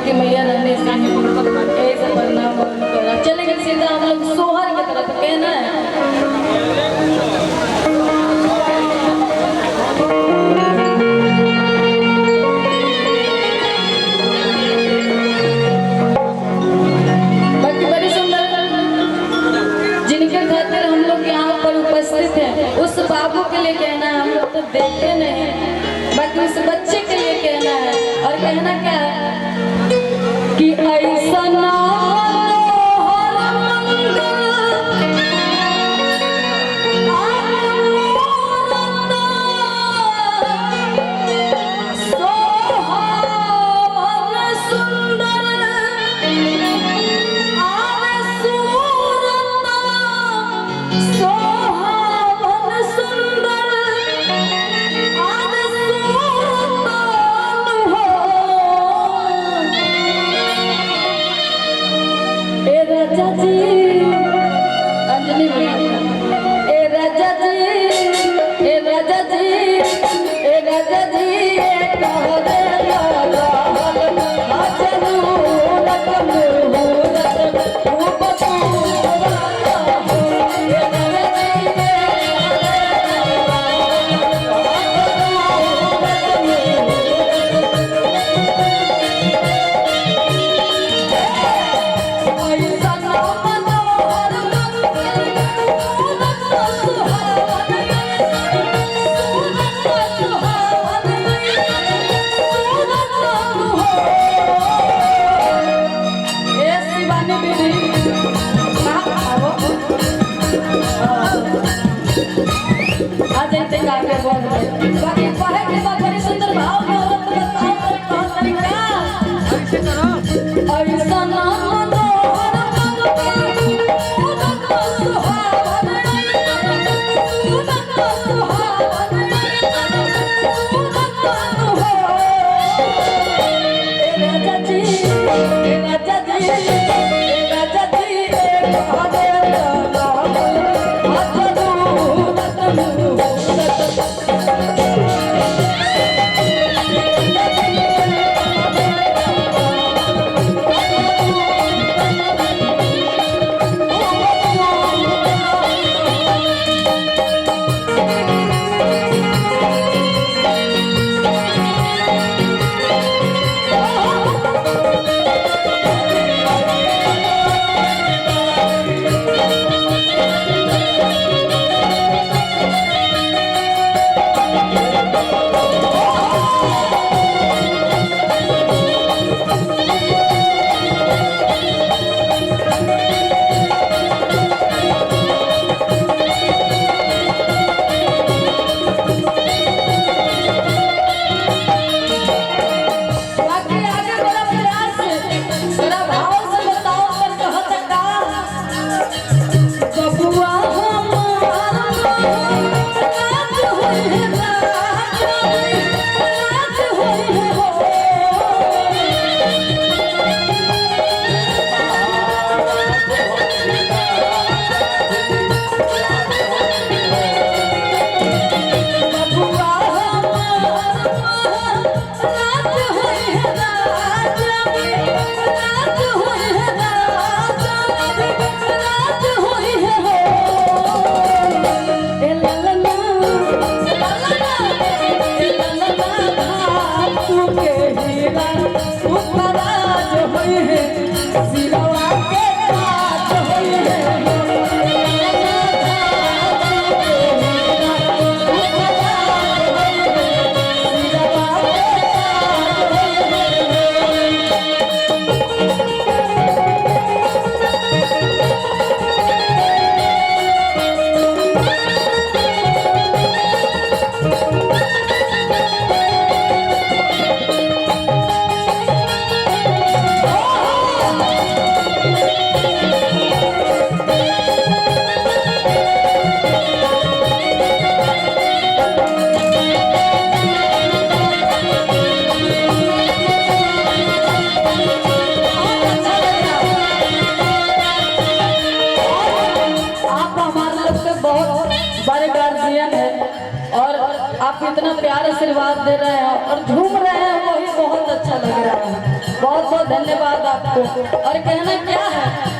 की मैया रहने से ऐसा परिणाम चलेंगे सीधा हम लोग सोहर की तरफ कहना है। बाकी बड़ी सुंदर जिनके खातिर हम लोग यहाँ पर उपस्थित हैं उस बाबू के लिए कहना है, हम लोग तो देखते नहीं, बाकी उस बच्चे के लिए कहना है। और कहना क्या है कि ऐसा ना आप इतना प्यार आशीर्वाद दे रहे हैं और झूम रहे हैं, वही बहुत अच्छा लग रहा है। बहुत बहुत धन्यवाद आपको। और कहना क्या है